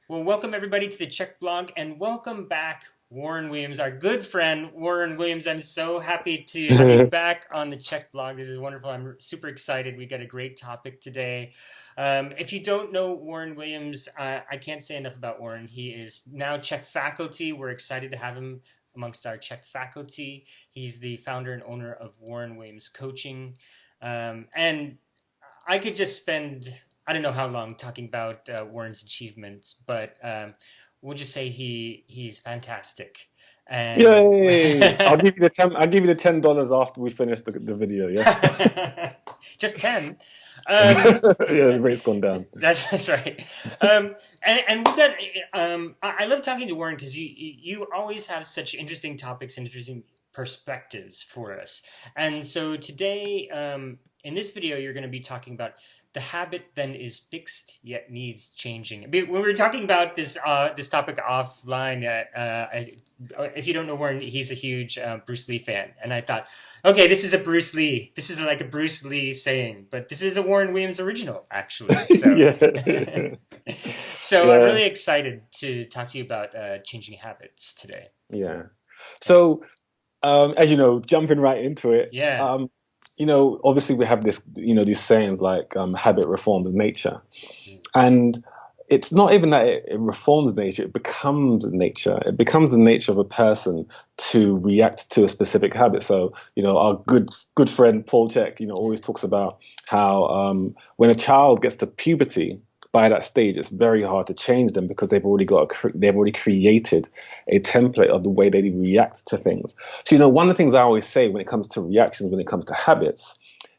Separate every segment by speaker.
Speaker 1: Well, welcome everybody to the CHEK blog, and welcome back, Warren Williams, our good friend Warren Williams. I'm so happy to have you back on the CHEK blog. This is wonderful. I'm super excited. We got a great topic today. If you don't know Warren Williams, I can't say enough about Warren. He is now CHEK faculty. We're excited to have him amongst our CHEK faculty. He's the founder and owner of Warren Williams Coaching, and I could just spend I don't know how long talking about Warren's achievements, but we'll just say he's fantastic. And
Speaker 2: Yay! I'll give you the $10 after we finish the video. Yeah.
Speaker 1: just 10.
Speaker 2: Yeah, the rate's gone down.
Speaker 1: That's right. And we've got. I love talking to Warren because you always have such interesting topics and interesting perspectives for us. And so today, in this video, you're going to be talking about the habit then is fixed yet needs changing. When we were talking about this topic offline, if you don't know Warren, he's a huge Bruce Lee fan, and I thought, okay, this is like a Bruce Lee saying, but this is a Warren Williams original, actually. So,
Speaker 2: Yeah.
Speaker 1: so I'm
Speaker 2: Yeah.
Speaker 1: really excited to talk to you about changing habits today.
Speaker 2: Yeah. So, as you know, jumping right into it,
Speaker 1: Yeah.
Speaker 2: obviously we have this, these sayings like habit reforms nature.
Speaker 1: Mm.
Speaker 2: And it's not even that it reforms nature, it becomes nature. It becomes the nature of a person to react to a specific habit. So, our good friend Paul Chek, always talks about how when a child gets to puberty, by that stage, it's very hard to change them because they've already created a template of the way they react to things. So, one of the things I always say when it comes to reactions, when it comes to habits,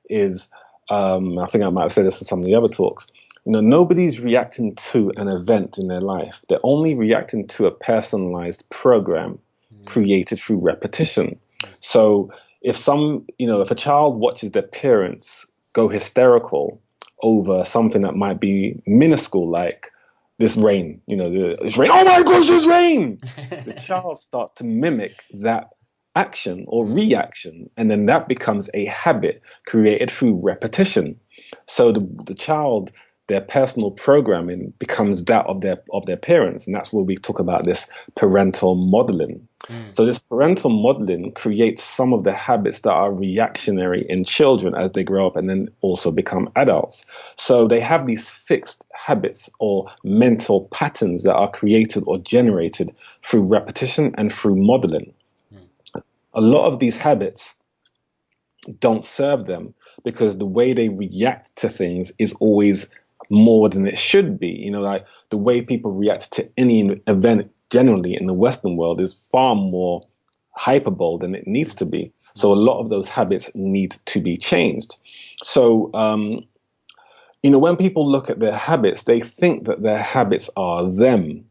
Speaker 2: is I think I might have said this in some of the other talks. Nobody's reacting to an event in their life. They're only reacting to a personalized program created through repetition. So if a child watches their parents go hysterical over something that might be minuscule, like this rain, this rain, oh my gosh, it's rain! The child starts to mimic that action or reaction, and then that becomes a habit created through repetition. So the child, their personal programming becomes that of their parents, and that's where we talk about this parental modeling. So this parental modeling creates some of the habits that are reactionary in children as they grow up and then also become adults. So they have these fixed habits or mental patterns that are created or generated through repetition and through modeling. A lot of these habits don't serve them because the way they react to things is always more than it should be. Like the way people react to any event generally in the Western world is far more hyperbole than it needs to be. So a lot of those habits need to be changed. So, when people look at their habits, they think that their habits are them.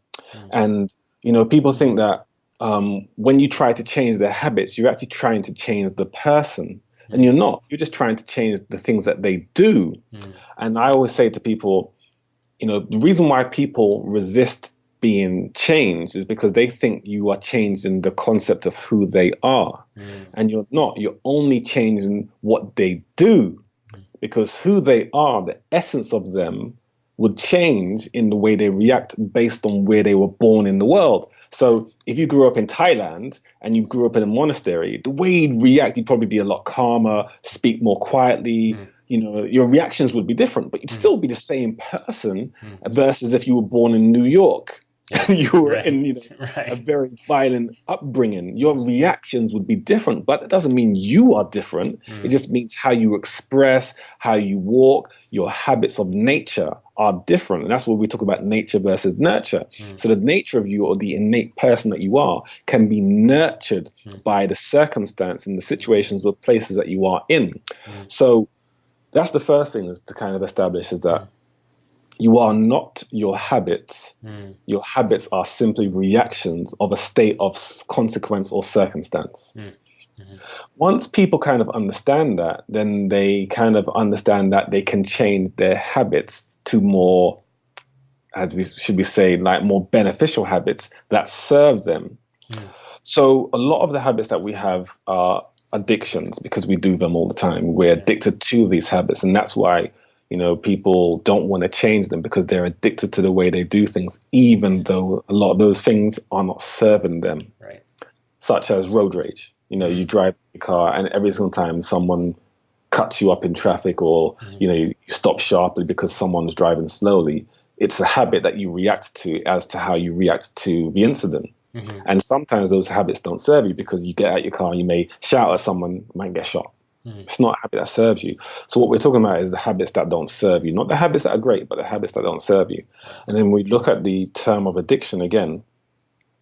Speaker 2: And, people think that when you try to change their habits, you're actually trying to change the person. And you're not. You're just trying to change the things that they do. And I always say to people, the reason why people resist being changed is because they think you are changing the concept of who they are. And you're not. You're only changing what they do, because who they are, the essence of them, would change in the way they react based on where they were born in the world. So if you grew up in Thailand and you grew up in a monastery, the way you'd react, you'd probably be a lot calmer, speak more quietly. Your reactions would be different, but you'd still be the same person versus if you were born in New York. You were in a very violent upbringing. Your reactions would be different, but it doesn't mean you are different. It just means how you express, how you walk, your habits of nature are different. And that's where we talk about nature versus nurture. So the nature of you, or the innate person that you are, can be nurtured by the circumstance and the situations or places that you are in. So that's the first thing is to kind of establish is that you are not your habits. Your habits are simply reactions of a state of consequence or circumstance. Once people kind of understand that, then they kind of understand that they can change their habits to more, should we say, like more beneficial habits that serve them. So a lot of the habits that we have are addictions because we do them all the time. We're addicted to these habits, and that's why people don't want to change them because they're addicted to the way they do things, even though a lot of those things are not serving them.
Speaker 1: Right.
Speaker 2: Such as road rage. You drive your car and every single time someone cuts you up in traffic, or you stop sharply because someone's driving slowly, it's a habit that you react to as to how you react to the incident. And sometimes those habits don't serve you, because you get out your car, you may shout at someone, you might get shot. It's not a habit that serves you. So what we're talking about is the habits that don't serve you, not the habits that are great, but the habits that don't serve you. And then we look at the term of addiction again,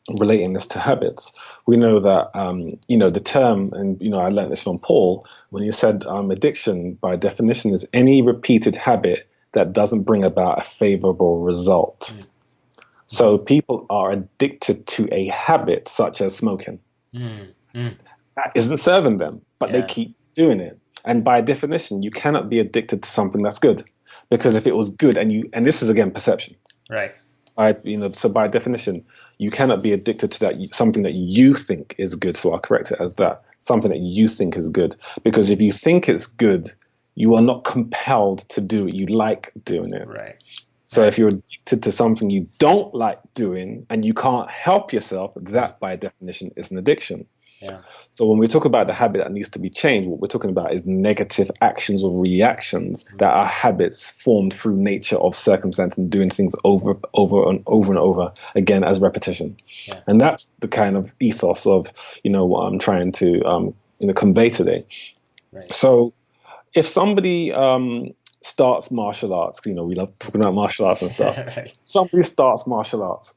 Speaker 2: relating this to habits. We know that, the term, and, I learned this from Paul, when he said addiction by definition is any repeated habit that doesn't bring about a favorable result. So people are addicted to a habit such as smoking. That isn't serving them, but they keep doing it. And by definition, you cannot be addicted to something that's good, because if it was good, and this is again perception.
Speaker 1: Right.
Speaker 2: So by definition, you cannot be addicted to that, something that you think is good. So I'll correct it as that, something that you think is good. Because if you think it's good, you are not compelled to do it. You like doing it.
Speaker 1: Right.
Speaker 2: So if you're addicted to something you don't like doing and you can't help yourself, that by definition is an addiction.
Speaker 1: Yeah.
Speaker 2: So when we talk about the habit that needs to be changed, what we're talking about is negative actions or reactions that are habits formed through nature of circumstance and doing things over and over again as repetition. Yeah. And that's the kind of ethos of, what I'm trying to, convey today. Right. So if somebody starts martial arts, we love talking about martial arts and stuff. Right. Somebody starts martial arts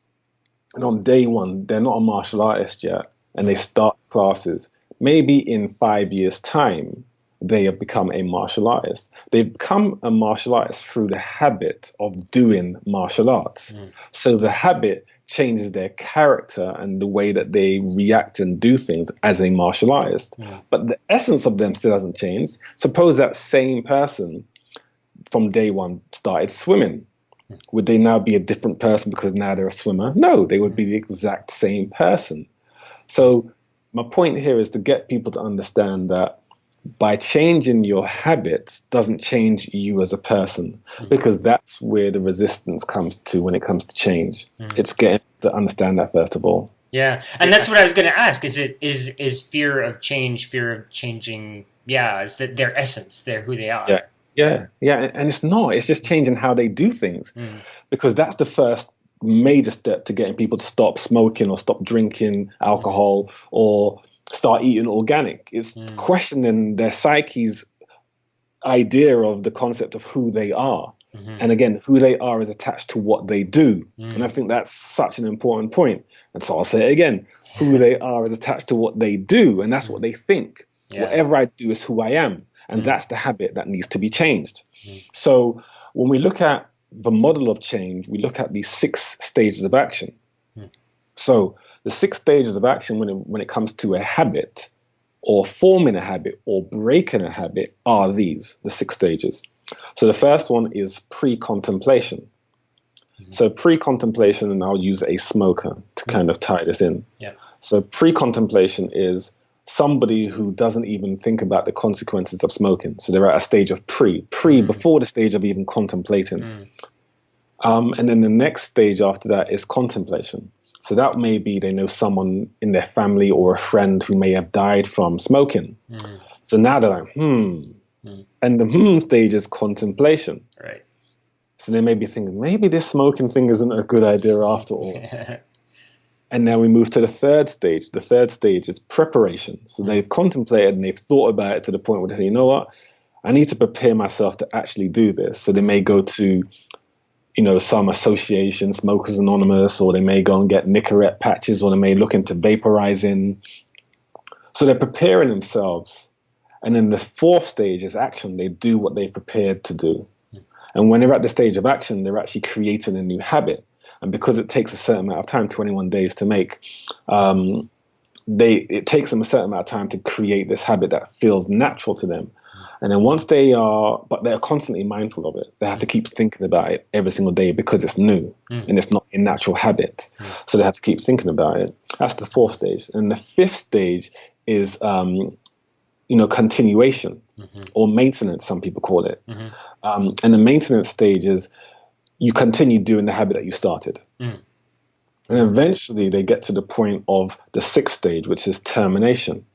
Speaker 2: and on day one, they're not a martial artist yet, and they start classes. Maybe in 5 years' time, they have become a martial artist. They've become a martial artist through the habit of doing martial arts. So the habit changes their character and the way that they react and do things as a martial artist. But the essence of them still hasn't changed. Suppose that same person from day one started swimming. Would they now be a different person because now they're a swimmer? No, they would be the exact same person. So my point here is to get people to understand that by changing your habits doesn't change you as a person, because that's where the resistance comes to when it comes to change. It's getting to understand that first of all.
Speaker 1: Yeah, and that's what I was going to ask. Is fear of change, fear of changing? Yeah, is that their essence? They're who they are.
Speaker 2: Yeah, and it's not. It's just changing how they do things, because that's the first major step to getting people to stop smoking or stop drinking alcohol or start eating organic. It's questioning their psyche's idea of the concept of who they are. And again, who they are is attached to what they do. And I think that's such an important point. And so I'll say it again. Who they are is attached to what they do, and that's what they think. Whatever I do is who I am. And that's the habit that needs to be changed. So when we look at the model of change, we look at these 6 stages of action. So the 6 stages of action when it comes to a habit, or forming a habit, or breaking a habit, are the 6 stages. So the first one is pre-contemplation. So pre-contemplation, and I'll use a smoker to kind of tie this in. So pre-contemplation is somebody who doesn't even think about the consequences of smoking. So they're at a stage of before the stage of even contemplating. And then the next stage after that is contemplation. So that may be they know someone in their family or a friend who may have died from smoking. So now they're like, And the stage is contemplation.
Speaker 1: Right.
Speaker 2: So they may be thinking, maybe this smoking thing isn't a good idea after all. And now we move to the third stage. The third stage is preparation. So they've contemplated and they've thought about it to the point where they say, you know what, I need to prepare myself to actually do this. So they may go to, some association, Smokers Anonymous, or they may go and get Nicorette patches, or they may look into vaporizing. So they're preparing themselves. And then the fourth stage is action. They do what they've prepared to do. And when they're at the stage of action, they're actually creating a new habit. And because it takes a certain amount of time, 21 days to make, it takes them a certain amount of time to create this habit that feels natural to them. And then once but they're constantly mindful of it. They have to keep thinking about it every single day because it's new and it's not a natural habit. So they have to keep thinking about it. That's the fourth stage. And the fifth stage is continuation or maintenance, some people call it. And the maintenance stage is you continue doing the habit that you started. And eventually they get to the point of the sixth stage, which is termination,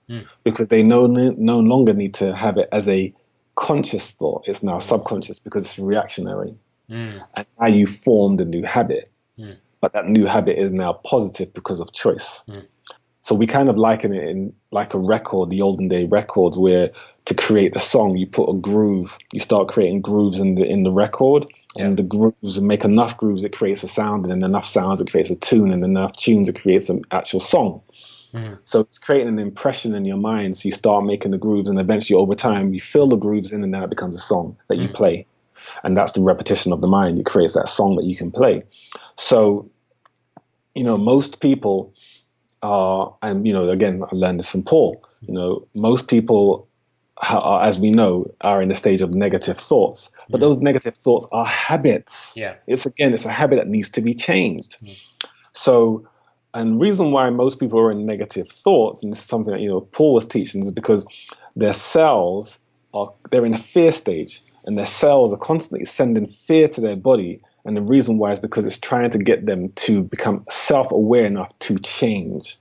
Speaker 2: because they no longer need to have it as a conscious thought. It's now subconscious because it's reactionary. And now you formed a new habit, but that new habit is now positive because of choice. So we kind of liken it in like a record, the olden day records, where to create a song, you put a groove, you start creating grooves in the record, and the grooves make enough grooves, it creates a sound, and then enough sounds, it creates a tune, and enough tunes, it creates an actual song. So it's creating an impression in your mind. So you start making the grooves, and eventually over time, you fill the grooves in, and then it becomes a song that you play. And that's the repetition of the mind. It creates that song that you can play. So, most people are, and, again, I learned this from Paul, most people, as we know, are in the stage of negative thoughts. But those negative thoughts are habits. It's a habit that needs to be changed. So, and reason why most people are in negative thoughts, and this is something that, Paul was teaching, is because their cells they're in a fear stage. And their cells are constantly sending fear to their body. And the reason why is because it's trying to get them to become self-aware enough to change.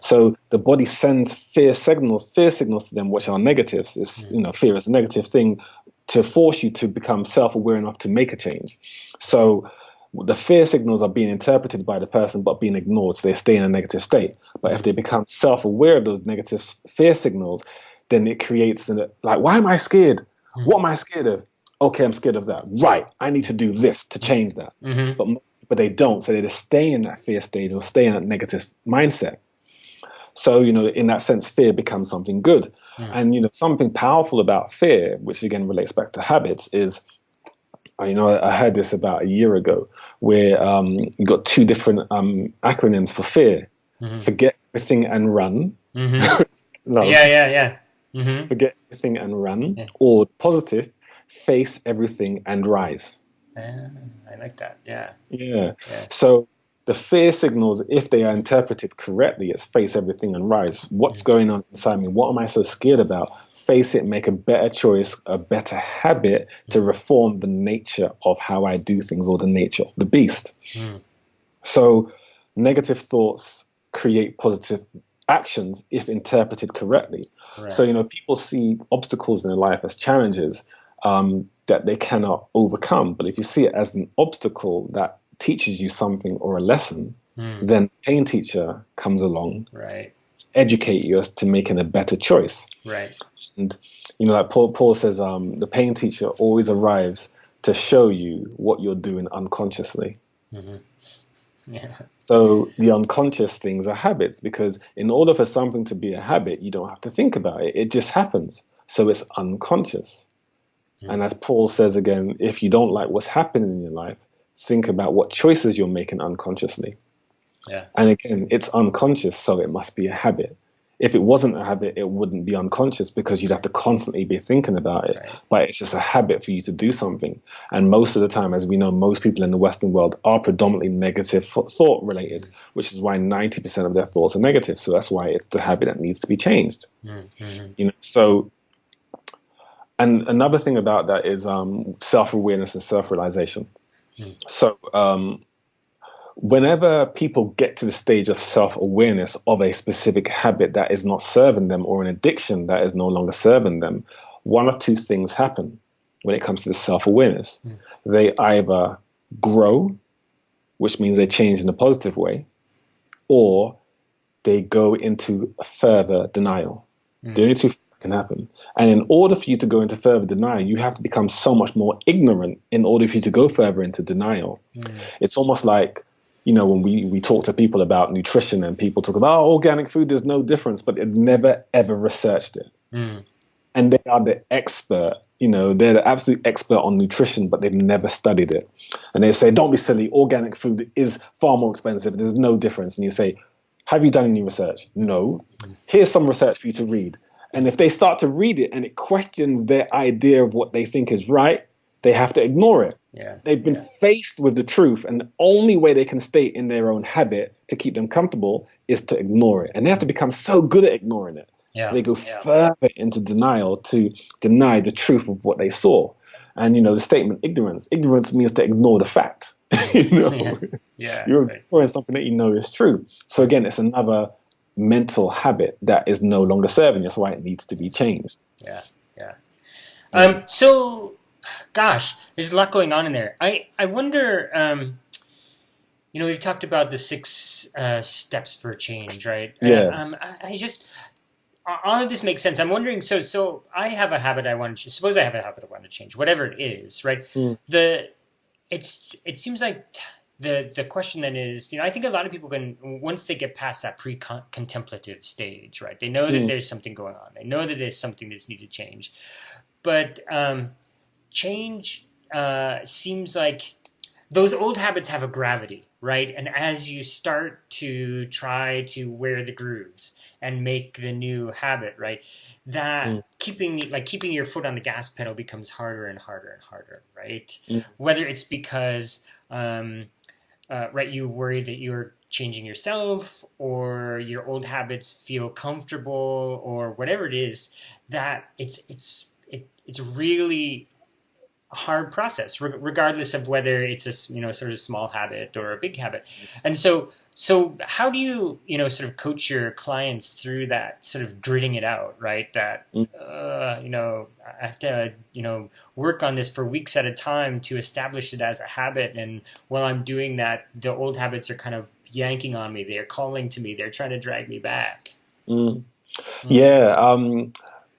Speaker 2: So the body sends fear signals to them, which are negatives. It's, fear is a negative thing to force you to become self-aware enough to make a change. So the fear signals are being interpreted by the person, but being ignored. So they stay in a negative state. But if they become self-aware of those negative fear signals, then it creates why am I scared? What am I scared of? Okay, I'm scared of that. Right, I need to do this to change that. But they don't. So they just stay in that fear stage or stay in that negative mindset. So, in that sense, fear becomes something good. And, something powerful about fear, which again relates back to habits, is, I heard this about a year ago, where you got two different acronyms for fear. Forget everything and run. Forget everything and run, or positive, face everything and rise.
Speaker 1: I like that.
Speaker 2: Yeah. So the fear signals, if they are interpreted correctly, it's face everything and rise. What's going on inside me? What am I so scared about? Face it, make a better choice, a better habit to reform the nature of how I do things, or the nature of the beast. So negative thoughts create positive actions if interpreted correctly. So, people see obstacles in their life as challenges that they cannot overcome. But if you see it as an obstacle that teaches you something or a lesson, then the pain teacher comes along, to educate you as to making a better choice. And, like Paul says, the pain teacher always arrives to show you what you're doing unconsciously. So the unconscious things are habits, because in order for something to be a habit, you don't have to think about it. It just happens. So it's unconscious. And as Paul says again, if you don't like what's happening in your life, think about what choices you're making unconsciously. And again, it's unconscious, so it must be a habit. If it wasn't a habit, it wouldn't be unconscious, because you'd have to constantly be thinking about it. But it's just a habit for you to do something. And most of the time, as we know, most people in the Western world are predominantly negative thought related, which is why 90% of their thoughts are negative. So that's why it's the habit that needs to be changed. So, and another thing about that is self-awareness and self-realization. So whenever people get to the stage of self-awareness of a specific habit that is not serving them, or an addiction that is no longer serving them, one of two things happen when it comes to the self-awareness. They either grow, which means they change in a positive way, or they go into further denial. The only two things that can happen. And in order for you to go into further denial, you have to become so much more ignorant in order for you to go further into denial. It's almost like, when we talk to people about nutrition, and people talk about organic food, there's no difference, but they've never, ever researched it. And they are the expert, they're the absolute expert on nutrition, but they've never studied it. And they say, don't be silly, organic food is far more expensive, there's no difference. And you say, have you done any research? No. Here's some research for you to read. And if they start to read it and it questions their idea of what they think is right, they have to ignore it. They've been faced with the truth, and the only way they can stay in their own habit to keep them comfortable is to ignore it. And they have to become so good at ignoring it So
Speaker 1: Yeah.
Speaker 2: they go further into denial to deny the truth of what they saw. And the statement ignorance means to ignore the fact.
Speaker 1: Mm.
Speaker 2: you
Speaker 1: Yeah.
Speaker 2: know,
Speaker 1: Yeah.
Speaker 2: you're
Speaker 1: Right.
Speaker 2: ignoring something that you know is true. So
Speaker 1: Mm.
Speaker 2: again, it's another mental habit that is no longer serving you. That's why it needs to be changed.
Speaker 1: Yeah. Yeah.
Speaker 2: Mm.
Speaker 1: So, gosh, there's a lot going on in there. I wonder. We've talked about the six steps for change, right?
Speaker 2: Yeah.
Speaker 1: I just all of this makes sense. I'm wondering. So I have a habit I want to. Suppose I have a habit I want to change, whatever it is, right?
Speaker 2: Mm.
Speaker 1: The it seems like the question then is, I think a lot of people can, once they get past that pre-contemplative stage, right? They know that
Speaker 2: Mm.
Speaker 1: there's something going on. They know that there's something that's needed to change, but change seems like those old habits have a gravity, right? And as you start to try to wear the grooves and make the new habit, right, that
Speaker 2: Mm.
Speaker 1: keeping your foot on the gas pedal becomes harder and harder and harder, right?
Speaker 2: Mm.
Speaker 1: Whether it's because right, you worry that you're changing yourself, or your old habits feel comfortable, or whatever it is, that it's really hard process, regardless of whether it's a sort of small habit or a big habit. And so how do you sort of coach your clients through that sort of gritting it out, right? That
Speaker 2: Mm.
Speaker 1: I have to work on this for weeks at a time to establish it as a habit, and while I'm doing that, the old habits are kind of yanking on me. They're calling to me. They're trying to drag me back.
Speaker 2: Mm.
Speaker 1: Mm,
Speaker 2: Yeah.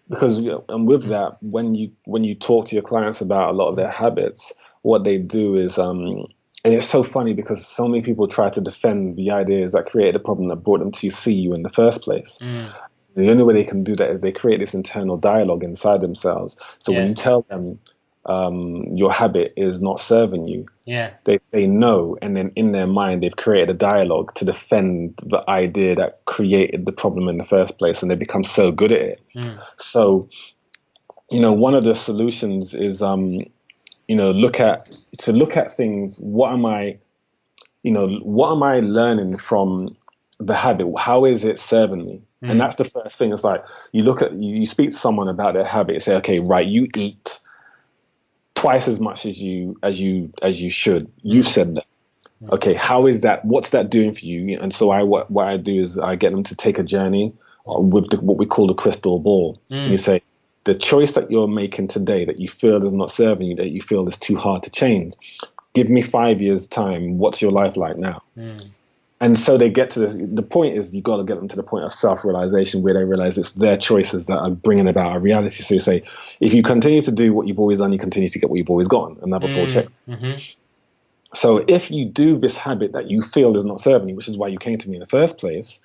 Speaker 2: Because and with that, when you talk to your clients about a lot of their habits, what they do is and it's so funny because so many people try to defend the ideas that created the problem that brought them to see you in the first place.
Speaker 1: mm,
Speaker 2: The only way they can do that is they create this internal dialogue inside themselves. So when
Speaker 1: yeah,
Speaker 2: you tell them your habit is not serving you,
Speaker 1: yeah,
Speaker 2: they say no, and then in their mind they've created a dialogue to defend the idea that created the problem in the first place, and they become so good at it.
Speaker 1: mm,
Speaker 2: So one of the solutions is look at things. What am I learning from the habit? How is it serving me? And
Speaker 1: mm,
Speaker 2: that's the first thing. It's like you speak to someone about their habit and say, okay, right, you eat twice as much as you should. You've
Speaker 1: mm,
Speaker 2: said that.
Speaker 1: mm,
Speaker 2: Okay, how is that? What's that doing for you? And so what I do is I get them to take a journey with what we call the crystal ball. And you
Speaker 1: mm,
Speaker 2: say, the choice that you're making today that you feel is not serving you, that you feel is too hard to change, give me 5 years time. What's your life like now?
Speaker 1: mm,
Speaker 2: And so they get to this. The point is, you got to get them to the point of self-realization where they realize it's their choices that are bringing about a reality. So you say, if you continue to do what you've always done, you continue to get what you've always gotten. Another Paul
Speaker 1: mm,
Speaker 2: checks.
Speaker 1: mhm,
Speaker 2: So if you do this habit that you feel is not serving you, which is why you came to me in the first place,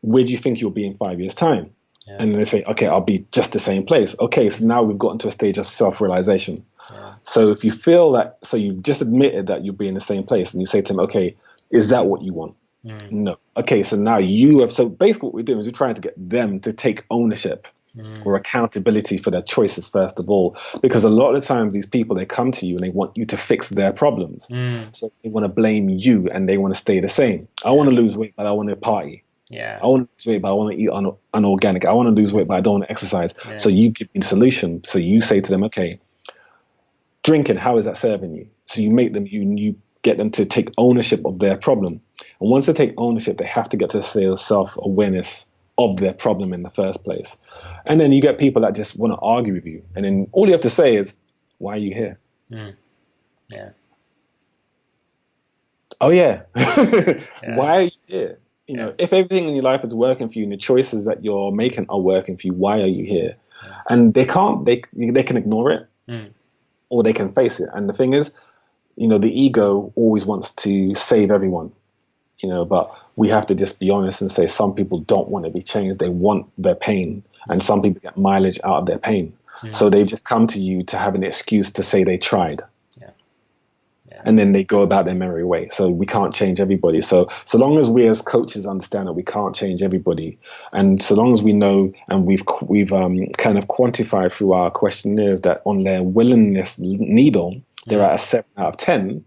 Speaker 2: where do you think you'll be in 5 years' time?
Speaker 1: yeah,
Speaker 2: And they say, okay, I'll be just the same place. Okay, so now we've gotten to a stage of self-realization.
Speaker 1: yeah,
Speaker 2: So if you feel that, so you've just admitted that you'll be in the same place, and you say to them, okay, is that what you want?
Speaker 1: mm,
Speaker 2: No. Okay, so now you have, so basically what we're doing is we're trying to get them to take ownership
Speaker 1: mm,
Speaker 2: or accountability for their choices first of all, because a lot of the times these people, they come to you and they want you to fix their problems.
Speaker 1: mm,
Speaker 2: So they want to blame you and they want to stay the same. I
Speaker 1: yeah,
Speaker 2: want to lose weight, but I want to party.
Speaker 1: yeah,
Speaker 2: I want to lose weight, but I want to eat unorganic. I want to lose weight, but I don't want to exercise.
Speaker 1: yeah,
Speaker 2: So you give me the solution. So you say to them, okay, drinking, how is that serving you? So you make them, you get them to take ownership of their problem. And once they take ownership, they have to get to a state of self-awareness of their problem in the first place. And then you get people that just want to argue with you. And then all you have to say is, why are you here?
Speaker 1: mm, yeah,
Speaker 2: Oh, yeah.
Speaker 1: yeah,
Speaker 2: Why are you here?
Speaker 1: yeah,
Speaker 2: If everything in your life is working for you and the choices that you're making are working for you, why are you here?
Speaker 1: yeah,
Speaker 2: And they can ignore it
Speaker 1: mm,
Speaker 2: or they can face it. And the thing is, the ego always wants to save everyone, but we have to just be honest and say some people don't want to be changed. They want their pain. And some people get mileage out of their pain.
Speaker 1: mm,
Speaker 2: So they've just come to you to have an excuse to say they tried.
Speaker 1: yeah, yeah,
Speaker 2: And then they go about their merry way. So we can't change everybody. So long as we as coaches understand that we can't change everybody, and so long as we know and we've kind of quantified through our questionnaires that on their willingness needle they're
Speaker 1: mm,
Speaker 2: at a 7 out of 10,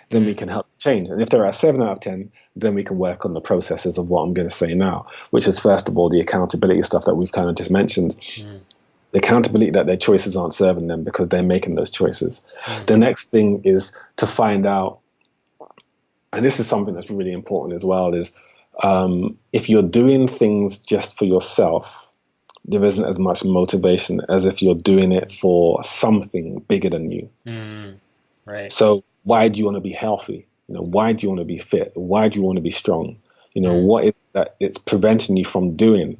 Speaker 2: then we can help change. And if they're at 7 out of 10, then we can work on the processes of what I'm going to say now, which is first of all the accountability stuff that we've kind of just mentioned. The accountability that their choices aren't serving them because they're making those choices. The next thing is to find out, and this is something that's really important as well, is if you're doing things just for yourself, there isn't as much motivation as if you're doing it for something bigger than you.
Speaker 1: Right.
Speaker 2: So why do you want to be healthy? Why do you want to be fit? Why do you want to be strong? What is that it's preventing you from doing?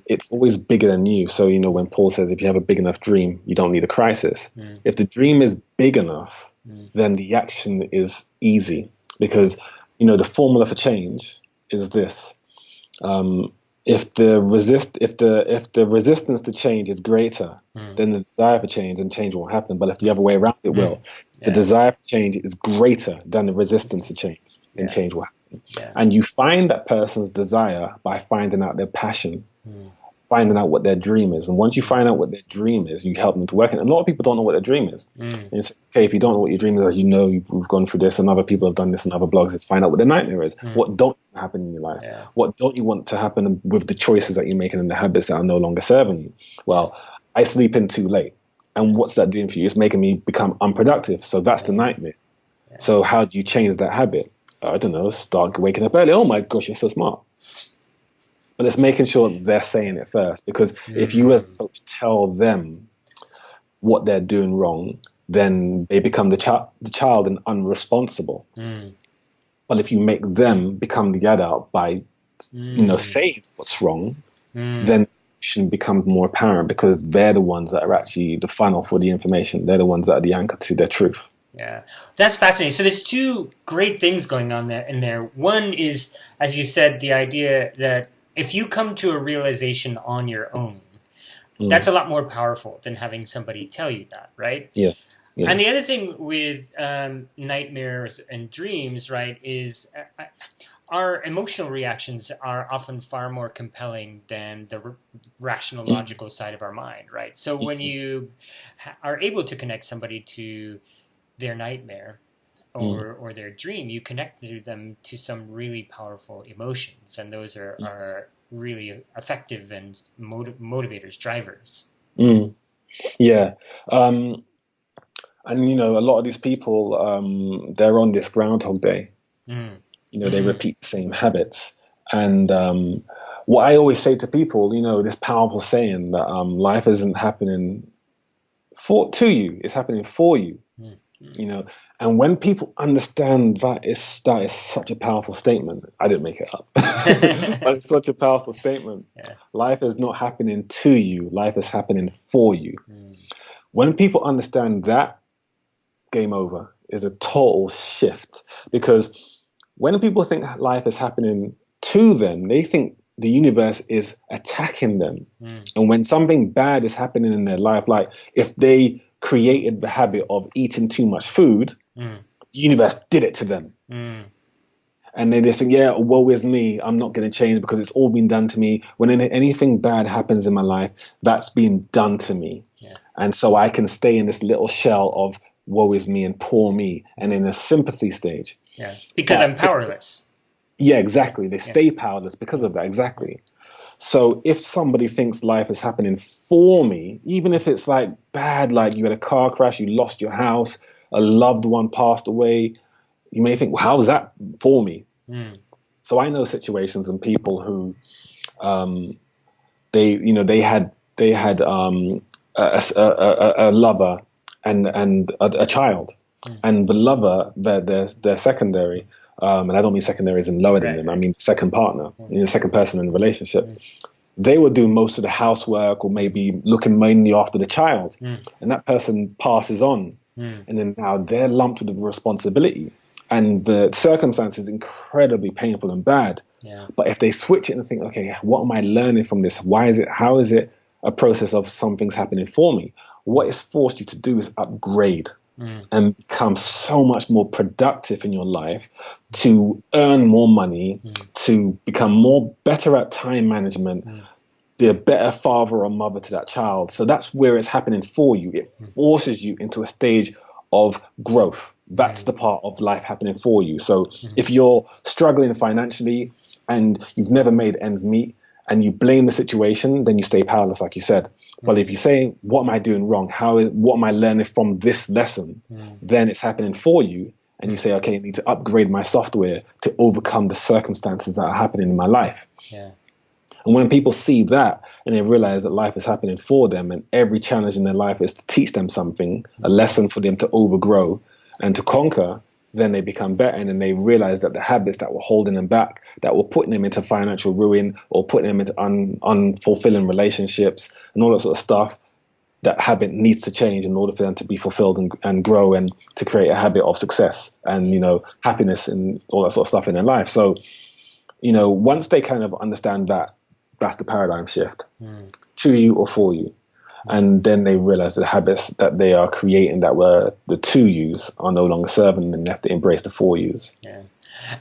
Speaker 2: It's always bigger than you. So, when Paul says, if you have a big enough dream, you don't need a crisis. If the dream is big enough, then the action is easy, because, the formula for change is this. If the resistance to change is greater than the desire for change, then change won't happen. But if the other way around, it will. The desire for change is greater than the resistance to change, then change will happen. And you find that person's desire by finding out their passion, finding out what their dream is. And once you find out what their dream is, you help them to work it. And a lot of people don't know what their dream is. And it's okay, if you don't know what your dream is, as we've gone through this, and other people have done this in other blogs, is find out what their nightmare is. What don't happen in your life? What don't you want to happen with the choices that you're making and the habits that are no longer serving you? Well, I sleep in too late. And what's that doing for you? It's making me become unproductive. So that's the nightmare. So how do you change that habit? I don't know, start waking up early. Oh my gosh, you're so smart. But it's making sure they're saying it first, because if you as a coach tell them what they're doing wrong, then they become the child and unresponsible. But if you make them become the adult by, saying what's wrong, then should become more apparent, because they're the ones that are actually the funnel for the information. They're the ones that are the anchor to their truth.
Speaker 1: Yeah, that's fascinating. So there's two great things going on in there. One is, as you said, the idea that if you come to a realization on your own, that's a lot more powerful than having somebody tell you that, right?
Speaker 2: Yeah.
Speaker 1: And the other thing with nightmares and dreams, right, is our emotional reactions are often far more compelling than the rational, logical side of our mind, right? So when you are able to connect somebody to their nightmare or their dream, you connect them to some really powerful emotions, and those are really effective and motivators, drivers.
Speaker 2: Yeah. And a lot of these people, they're on this Groundhog Day. They repeat the same habits. And what I always say to people, this powerful saying that life isn't happening to you, it's happening for you. And when people understand that is such a powerful statement. I didn't make it up, but it's such a powerful statement. Life is not happening to you, life is happening for you. When people understand that, game over. Is a total shift, because when people think life is happening to them, they think the universe is attacking them. And when something bad is happening in their life, like if they created the habit of eating too much food, the universe did it to them. And then they think, yeah, woe is me, I'm not going to change because it's all been done to me. When anything bad happens in my life, that's been done to me. And so I can stay in this little shell of woe is me and poor me, and in a sympathy stage.
Speaker 1: Because I'm powerless.
Speaker 2: Yeah, exactly. They stay powerless because of that. Exactly. So if somebody thinks life is happening for me, even if it's like bad, like you had a car crash, you lost your house, a loved one passed away, you may think, well, how's that for me? So I know situations and people who they had a lover and a child, and the lover, they're secondary. And I don't mean secondary as in lower than them. I mean second partner, second person in the relationship. They would do most of the housework, or maybe looking mainly after the child. And that person passes on, and then now they're lumped with the responsibility. And the circumstance is incredibly painful and bad. But if they switch it and think, okay, what am I learning from this? How is it a process of something's happening for me? What it's forced you to do is upgrade and become so much more productive in your life, to earn more money, to become better at time management, be a better father or mother to that child. So that's where it's happening for you. It forces you into a stage of growth. That's the part of life happening for you. So if you're struggling financially and you've never made ends meet and you blame the situation, then you stay powerless, like you said. But if you say, what am I doing wrong? What am I learning from this lesson? Then it's happening for you. And you say, okay, I need to upgrade my software to overcome the circumstances that are happening in my life.
Speaker 1: Yeah.
Speaker 2: And when people see that and they realize that life is happening for them and every challenge in their life is to teach them something, a lesson for them to overgrow and to conquer, then they become better. And then they realize that the habits that were holding them back, that were putting them into financial ruin or putting them into unfulfilling relationships and all that sort of stuff, that habit needs to change in order for them to be fulfilled and grow and to create a habit of success and, happiness and all that sort of stuff in their life. So, once they kind of understand that, that's the paradigm shift to you or for you. And then they realize the habits that they are creating that were the to yous are no longer serving them. They have to embrace the for yous.
Speaker 1: Yeah.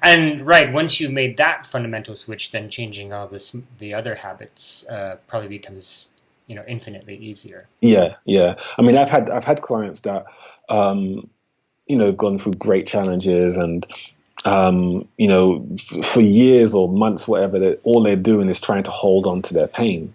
Speaker 1: And right, once you've made that fundamental switch, then changing all the other habits probably becomes, infinitely easier.
Speaker 2: Yeah. I mean, I've had clients that, gone through great challenges and, for years or months, whatever, all they're doing is trying to hold on to their pain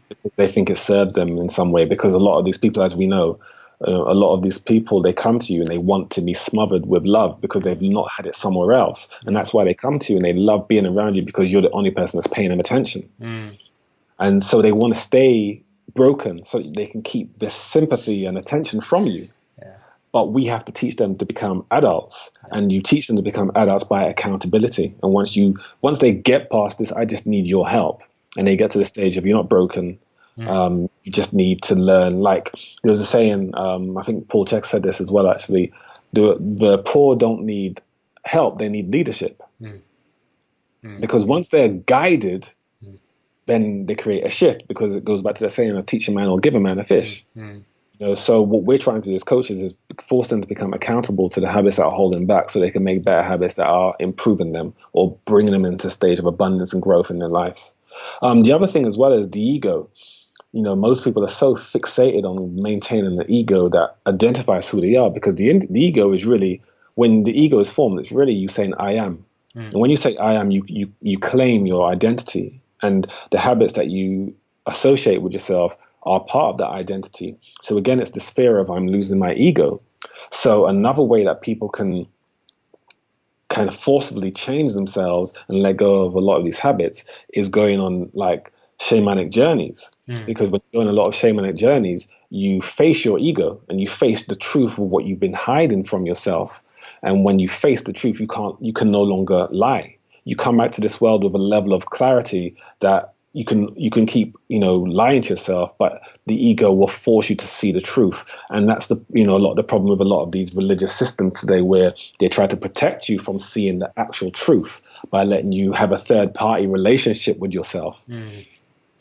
Speaker 2: because they think it serves them in some way. Because a lot of these people, as we know, a lot of these people, they come to you and they want to be smothered with love because they've not had it somewhere else. And that's why they come to you and they love being around you because you're the only person that's paying them attention. And so they want to stay broken so that they can keep this sympathy and attention from you. But we have to teach them to become adults, and you teach them to become adults by accountability. And once they get past this, I just need your help, and they get to the stage of you're not broken. You just need to learn. Like there was a saying, I think Paul Chek said this as well. Actually, the poor don't need help; they need leadership. Because once they're guided, then they create a shift. Because it goes back to the saying, teach a man or give a man a fish. So what we're trying to do as coaches is force them to become accountable to the habits that are holding back so they can make better habits that are improving them or bringing them into a stage of abundance and growth in their lives. The other thing as well is the ego. Most people are so fixated on maintaining the ego that identifies who they are, because the ego is really, when the ego is formed, it's really you saying I am. And when you say I am, you claim your identity, and the habits that you associate with yourself are part of that identity. So again, it's this fear of I'm losing my ego. So another way that people can kind of forcibly change themselves and let go of a lot of these habits is going on like shamanic journeys. Because when you're on a lot of shamanic journeys, you face your ego and you face the truth of what you've been hiding from yourself. And when you face the truth, you can no longer lie. You come back to this world with a level of clarity that you can keep, lying to yourself, but the ego will force you to see the truth. And that's a lot of the problem with a lot of these religious systems today, where they try to protect you from seeing the actual truth by letting you have a third party relationship with yourself.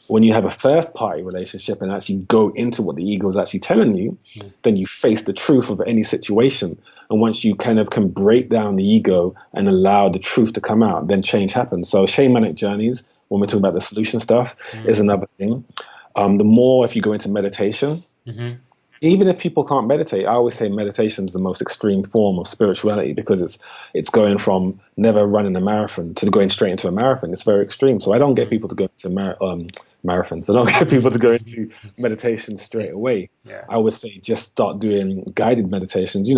Speaker 2: When you have a first party relationship and actually go into what the ego is actually telling you, then you face the truth of any situation. And once you kind of can break down the ego and allow the truth to come out, then change happens. So shamanic journeys, when we're talking about the solution stuff, is another thing. The more, if you go into meditation, even if people can't meditate, I always say meditation is the most extreme form of spirituality, because it's going from never running a marathon to going straight into a marathon. It's very extreme. So I don't get people to go into marathons. I don't get people to go into meditation straight away. I would say just start doing guided meditations,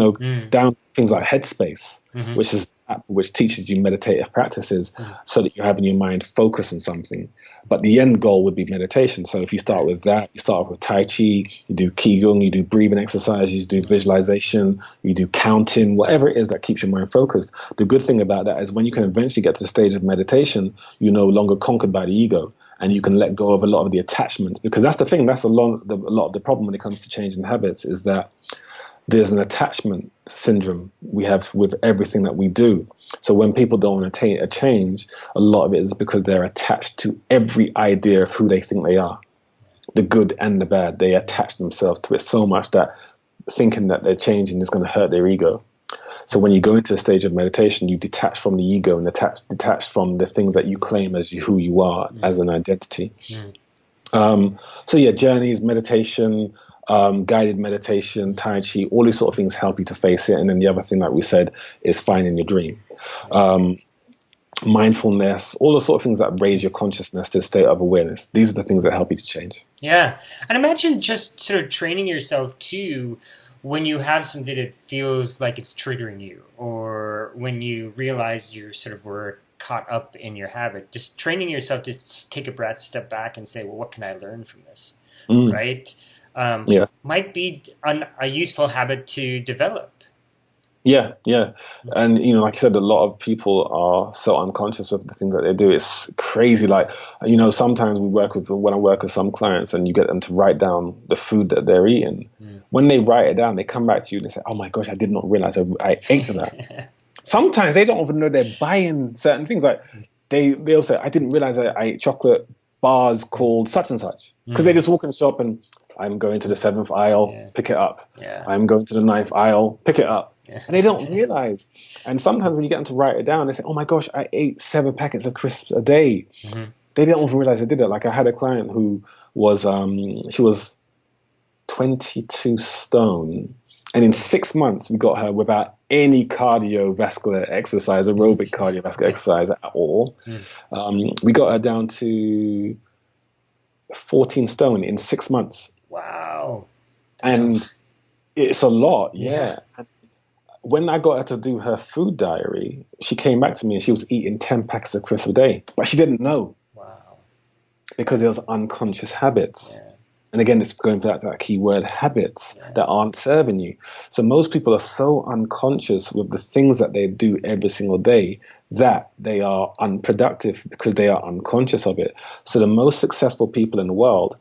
Speaker 2: down things like Headspace, which is an app which teaches you meditative practices so that you're having your mind focus on something. But the end goal would be meditation. So if you start with that, you start with Tai Chi, you do Qigong, you do breathing exercises, you do visualization, you do counting, whatever it is that keeps your mind focused. The good thing about that is when you can eventually get to the stage of meditation, you're no longer conquered by the ego, and you can let go of a lot of the attachment. Because that's the thing, that's a lot of the problem when it comes to changing habits, is that there's an attachment syndrome we have with everything that we do. So when people don't want to a change, a lot of it is because they're attached to every idea of who they think they are, the good and the bad. They attach themselves to it so much that thinking that they're changing is going to hurt their ego. So when you go into a stage of meditation, you detach from the ego and detach from the things that you claim as who you are as an identity. So yeah, journeys, meditation, guided meditation, Tai Chi, all these sort of things help you to face it. And then the other thing, like we said, is finding your dream. Um, Mindfulness, all the sort of things that raise your consciousness to a state of awareness. These are the things that help you to change.
Speaker 1: Yeah. And imagine just sort of training yourself too when you have something that feels like it's triggering you, or when you realize you sort of were caught up in your habit. Just training yourself to take a breath, step back, and say, well, what can I learn from this?
Speaker 2: Mm,
Speaker 1: Right?
Speaker 2: yeah.
Speaker 1: Might be a useful habit to develop.
Speaker 2: Yeah, yeah. And like I said, a lot of people are so unconscious of the things that they do. It's crazy. Like, sometimes when I work with some clients and you get them to write down the food that they're eating.
Speaker 1: Mm.
Speaker 2: When they write it down, they come back to you and they say, "Oh my gosh, I did not realize I ate that." Sometimes they don't even know they're buying certain things. Like they'll say, "I didn't realize I ate chocolate bars called such and such," because they just walk in the shop and I'm going to the seventh aisle,
Speaker 1: Yeah.
Speaker 2: pick it up.
Speaker 1: Yeah.
Speaker 2: I'm going to the ninth aisle, pick it up.
Speaker 1: Yeah.
Speaker 2: And they don't realize. And sometimes when you get them to write it down, they say, "Oh my gosh, I ate 7 packets of crisps a day."
Speaker 1: Mm-hmm.
Speaker 2: They didn't even realize they did it. Like I had a client who was, she was 22 stone. And in 6 months, we got her without any cardiovascular exercise, aerobic cardiovascular exercise at all. We got her down to 14 stone in 6 months.
Speaker 1: Wow.
Speaker 2: And it's a lot,
Speaker 1: Yeah.
Speaker 2: yeah. When I got her to do her food diary, she came back to me and she was eating 10 packs of crisps a day, but she didn't know
Speaker 1: Wow.
Speaker 2: because it was unconscious habits.
Speaker 1: Yeah.
Speaker 2: And again, it's going back to that key word, habits that aren't serving you. So most people are so unconscious with the things that they do every single day that they are unproductive because they are unconscious of it. So the most successful people in the world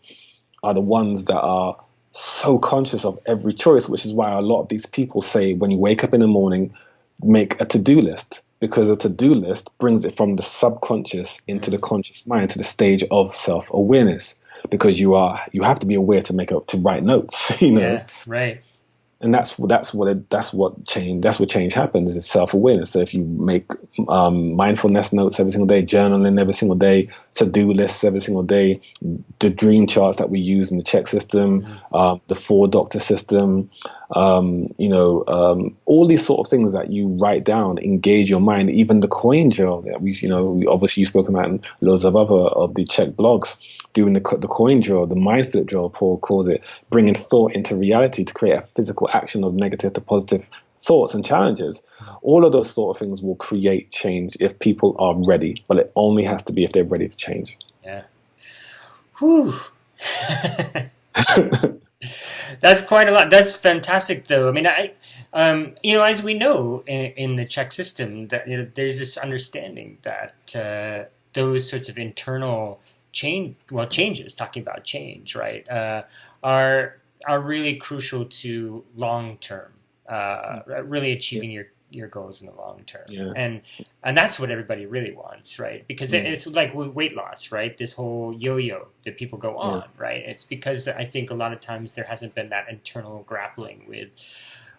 Speaker 2: are the ones that are so conscious of every choice, which is why a lot of these people say when you wake up in the morning, make a to-do list, because a to-do list brings it from the subconscious into the conscious mind to the stage of self-awareness, because you have to be aware to write notes,
Speaker 1: Yeah. Right.
Speaker 2: and that's what change happens, is self-awareness. So if you make mindfulness notes every single day, journaling every single day, to-do lists every single day, the dream charts that we use in the CHEK system, the 4 doctor system, all these sort of things that you write down engage your mind. Even the coin drill that we obviously you've spoken about in loads of other of the CHEK blogs, doing the coin drill, the mind flip drill, Paul calls it, bringing thought into reality to create a physical action of negative to positive thoughts and challenges. All of those sort of things will create change if people are ready, but it only has to be if they're ready to change.
Speaker 1: Yeah. Whew. That's quite a lot. That's fantastic, though. I mean, as we know in the Czech system, that there's this understanding that those sorts of internal changes, talking about change, right, are really crucial to long term, really achieving your goals in the long term.
Speaker 2: Yeah.
Speaker 1: And that's what everybody really wants, right? Because it's like with weight loss, right? This whole yo-yo that people go on, right? It's because I think a lot of times there hasn't been that internal grappling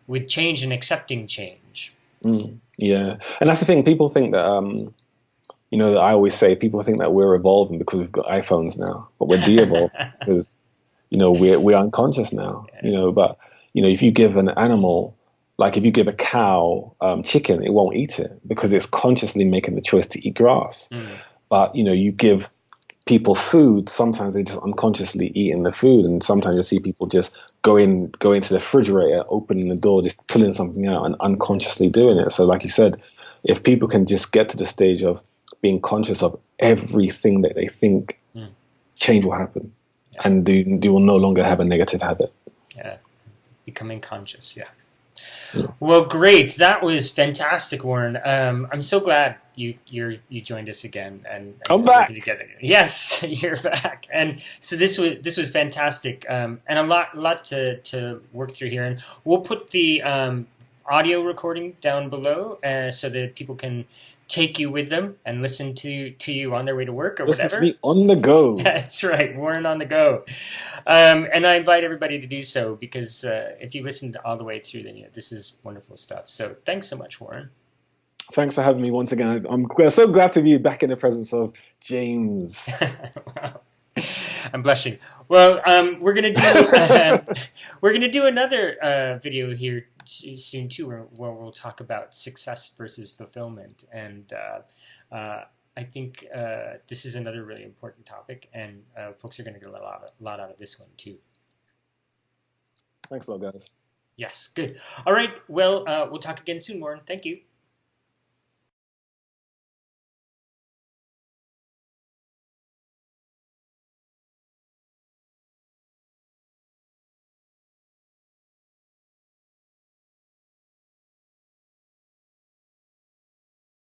Speaker 1: with change and accepting change.
Speaker 2: Yeah, and that's the thing. People think that I always say people think that we're evolving because we've got iPhones now, but we're de-evolved because we're unconscious now. But if you give an animal, like if you give a cow chicken, it won't eat it because it's consciously making the choice to eat grass. But you give people food, sometimes they just unconsciously eating the food, and sometimes you see people just go into the refrigerator, opening the door, just pulling something out and unconsciously doing it. So like you said, if people can just get to the stage of being conscious of everything that they think, change will happen, and they will no longer have a negative habit.
Speaker 1: Yeah, becoming conscious. Yeah. Well, great. That was fantastic, Warren. I'm so glad you joined us again and
Speaker 2: I'm back.
Speaker 1: working together. Yes, you're back. And so this was fantastic, and a lot to work through here. And we'll put the audio recording down below so that people can take you with them and listen to you on their way to work or
Speaker 2: listen
Speaker 1: whatever.
Speaker 2: To me on the go.
Speaker 1: That's right, Warren on the go. And I invite everybody to do so because if you listened all the way through, then this is wonderful stuff. So thanks so much, Warren.
Speaker 2: Thanks for having me once again. I'm so glad to be back in the presence of James.
Speaker 1: Wow. I'm blushing. Well, we're gonna do another video here soon too, where we'll talk about success versus fulfillment, and I think this is another really important topic, and folks are gonna get a lot out of this one too.
Speaker 2: Thanks a lot, guys.
Speaker 1: Yes, good. All right. Well, we'll talk again soon, Warren. Thank you.